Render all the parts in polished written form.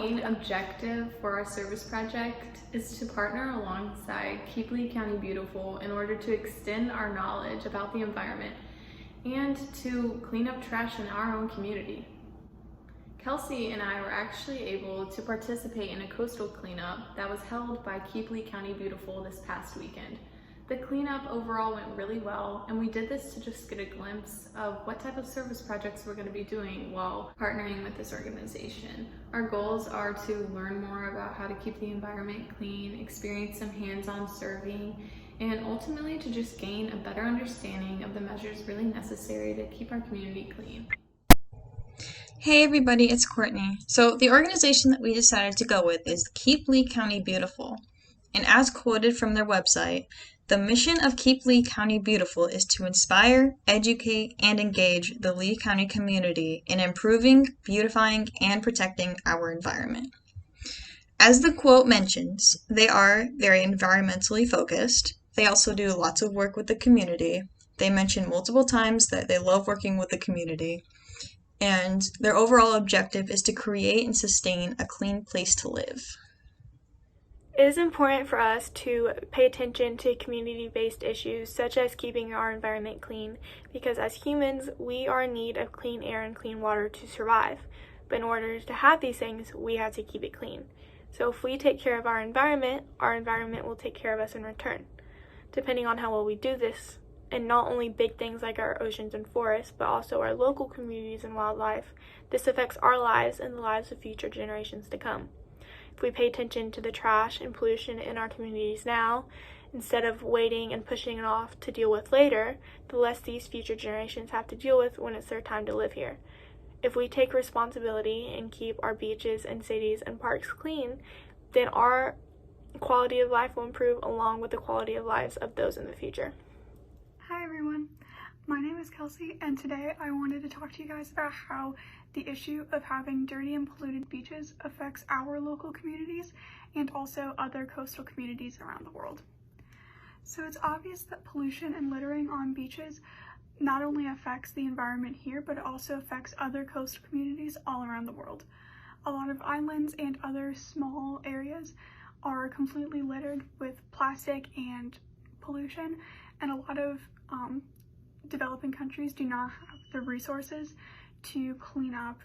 main objective for our service project is to partner alongside Keep Lee County Beautiful in order to extend our knowledge about the environment and to clean up trash in our own community. Kelsey and I were actually able to participate in a coastal cleanup that was held by Keep Lee County Beautiful this past weekend. The cleanup overall went really well, and we did this to just get a glimpse of what type of service projects we're going to be doing while partnering with this organization. Our goals are to learn more about how to keep the environment clean, experience some hands-on serving, and ultimately to just gain a better understanding of the measures really necessary to keep our community clean. Hey everybody, it's Courtney. So the organization that we decided to go with is Keep Lee County Beautiful. And as quoted from their website, the mission of Keep Lee County Beautiful is to inspire, educate, and engage the Lee County community in improving, beautifying, and protecting our environment. As the quote mentions, they are very environmentally focused. They also do lots of work with the community. They mention multiple times that they love working with the community. And their overall objective is to create and sustain a clean place to live. It is important for us to pay attention to community-based issues such as keeping our environment clean, because as humans, we are in need of clean air and clean water to survive. But in order to have these things, we have to keep it clean. So if we take care of our environment will take care of us in return. Depending on how well we do this, and not only big things like our oceans and forests, but also our local communities and wildlife, this affects our lives and the lives of future generations to come. If we pay attention to the trash and pollution in our communities now, instead of waiting and pushing it off to deal with later, the less these future generations have to deal with when it's their time to live here. If we take responsibility and keep our beaches and cities and parks clean, then our quality of life will improve along with the quality of lives of those in the future. Hi everyone, my name is Kelsey, and today I wanted to talk to you guys about how the issue of having dirty and polluted beaches affects our local communities and also other coastal communities around the world. So it's obvious that pollution and littering on beaches not only affects the environment here, but it also affects other coastal communities all around the world. A lot of islands and other small areas are completely littered with plastic and pollution, and a lot of developing countries do not have the resources to clean up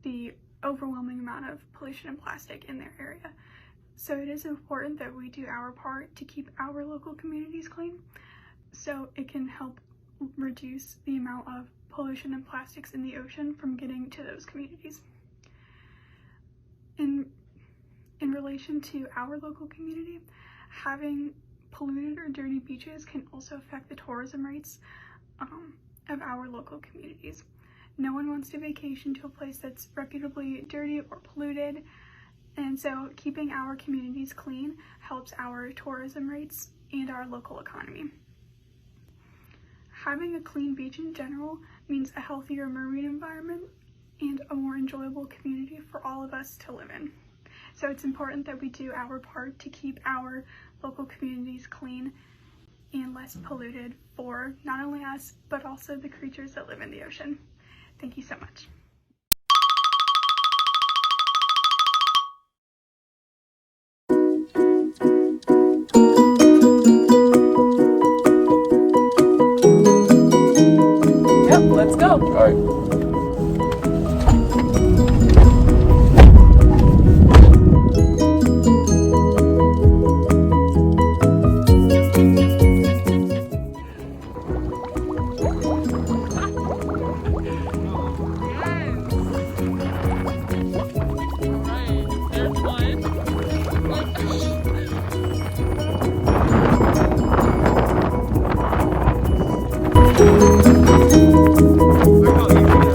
the overwhelming amount of pollution and plastic in their area. So it is important that we do our part to keep our local communities clean, so it can help reduce the amount of pollution and plastics in the ocean from getting to those communities. In relation to our local community, having polluted or dirty beaches can also affect the tourism rates of our local communities. No one wants to vacation to a place that's reputably dirty or polluted, and so keeping our communities clean helps our tourism rates and our local economy. Having a clean beach in general means a healthier marine environment and a more enjoyable community for all of us to live in. So it's important that we do our part to keep our local communities clean and less polluted for not only us, but also the creatures that live in the ocean. Thank you so much. Yep, let's go. All right. We're going.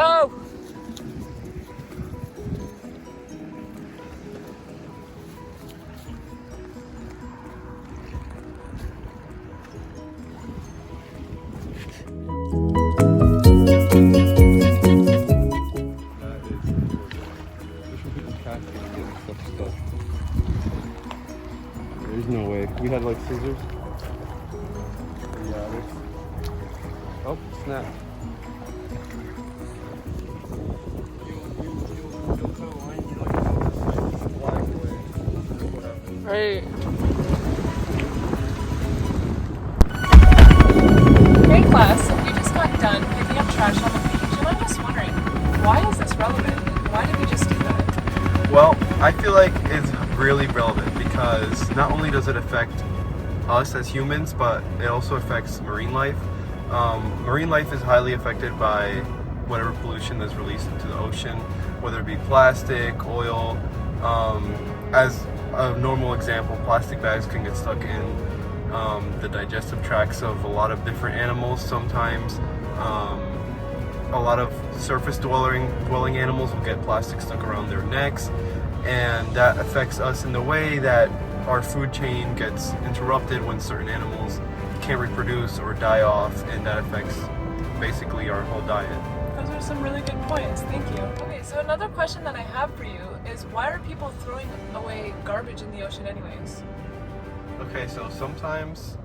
go! There's no way. We had like scissors. Yeah, there's... Oh, snap. Right. Hey class, we just got done picking up trash on the beach, and I'm just wondering, why is this relevant? Why did we just do that? Well, I feel like it's really relevant because not only does it affect us as humans, but it also affects marine life. Marine life is highly affected by whatever pollution is released into the ocean, whether it be plastic, oil. As a normal example, plastic bags can get stuck in the digestive tracts of a lot of different animals. Sometimes a lot of surface dwelling animals will get plastic stuck around their necks, and that affects us in the way that our food chain gets interrupted when certain animals can't reproduce or die off, and that affects basically our whole diet. Those are some really good points, thank you. Okay, so another question that I have for you is, why are people throwing away garbage in the ocean anyways? Okay, so sometimes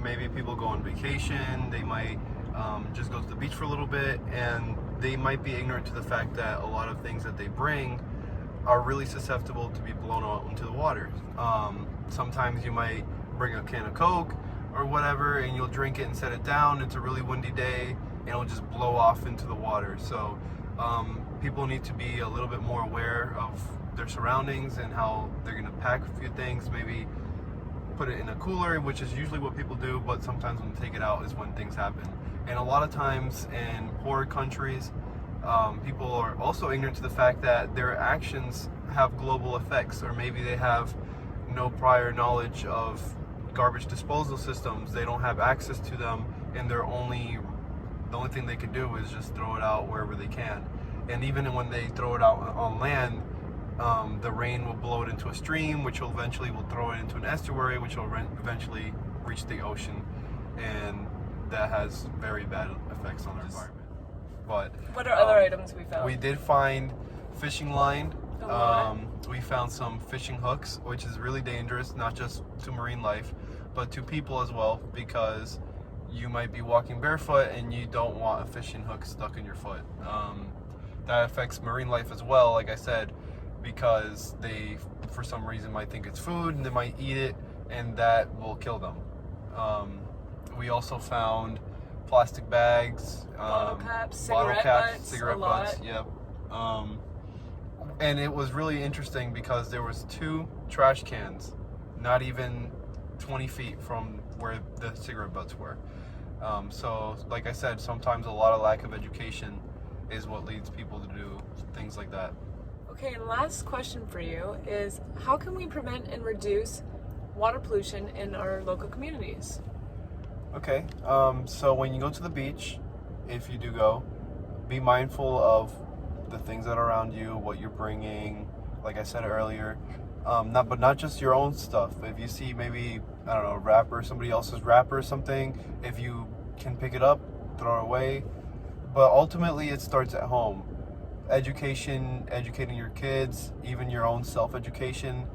maybe people go on vacation, they might just go to the beach for a little bit, and they might be ignorant to the fact that a lot of things that they bring are really susceptible to be blown out into the water. Sometimes you might bring a can of Coke or whatever, and you'll drink it and set it down. It's a really windy day, and it'll just blow off into the water. So people need to be a little bit more aware of their surroundings and how they're going to pack a few things. Maybe put it in a cooler, which is usually what people do, but sometimes when they take it out is when things happen. And a lot of times in poor countries, people are also ignorant to the fact that their actions have global effects, or maybe they have no prior knowledge of garbage disposal systems. They don't have access to them, and the only thing they can do is just throw it out wherever they can. And even when they throw it out on land, the rain will blow it into a stream, which will eventually throw it into an estuary, which will eventually reach the ocean, and that has very bad effects on our environment. But what are other items we found? We did find fishing line. A lot. We found some fishing hooks, which is really dangerous, not just to marine life, but to people as well, because you might be walking barefoot and you don't want a fishing hook stuck in your foot. That affects marine life as well, like I said, because they, for some reason, might think it's food and they might eat it, and that will kill them. We also found plastic bags, bottle caps, cigarette butts, yep. And it was really interesting because there was 2 trash cans, not even 20 feet from where the cigarette butts were. So, like I said, sometimes a lot of lack of education is what leads people to do things like that. Okay, last question for you is, how can we prevent and reduce water pollution in our local communities? Okay, so when you go to the beach, if you do go, be mindful of the things that are around you, what you're bringing, like I said earlier, not just your own stuff. If you see maybe, I don't know, a wrapper, somebody else's wrapper or something, if you can pick it up, throw it away. But ultimately it starts at home. Education, educating your kids, even your own self-education.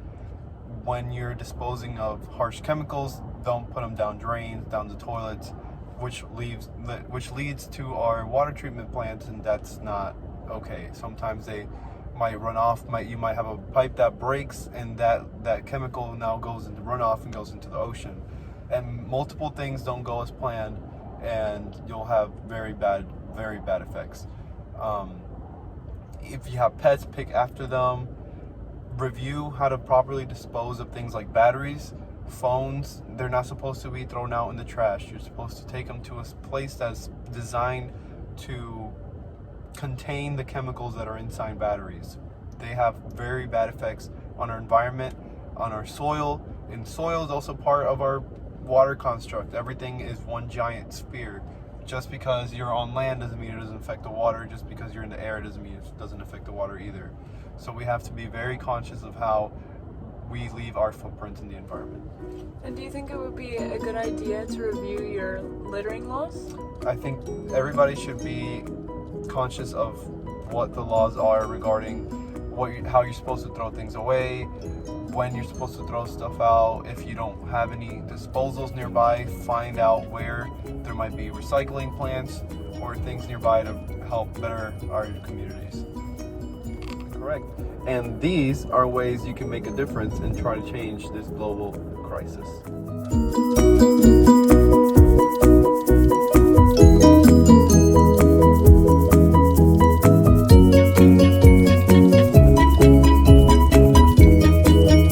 When you're disposing of harsh chemicals, don't put them down drains, down the toilets, which leads to our water treatment plants, and that's not okay. Sometimes they might run off, you might have a pipe that breaks, and that chemical now goes into runoff and goes into the ocean. And multiple things don't go as planned, and you'll have very bad effects. If you have pets, pick after them. Review how to properly dispose of things like batteries, phones. They're not supposed to be thrown out in the trash. You're supposed to take them to a place that's designed to contain the chemicals that are inside batteries. They have very bad effects on our environment, on our soil, and soil is also part of our water construct. Everything is one giant sphere. just because you're on land doesn't mean it doesn't affect the water. Just because you're in the air doesn't mean it doesn't affect the water either. So we have to be very conscious of how we leave our footprints in the environment. And do you think it would be a good idea to review your littering laws? I think everybody should be conscious of what the laws are regarding how you're supposed to throw things away, when you're supposed to throw stuff out. If you don't have any disposals nearby, find out where there might be recycling plants or things nearby to help better our communities. Correct. And these are ways you can make a difference and try to change this global crisis.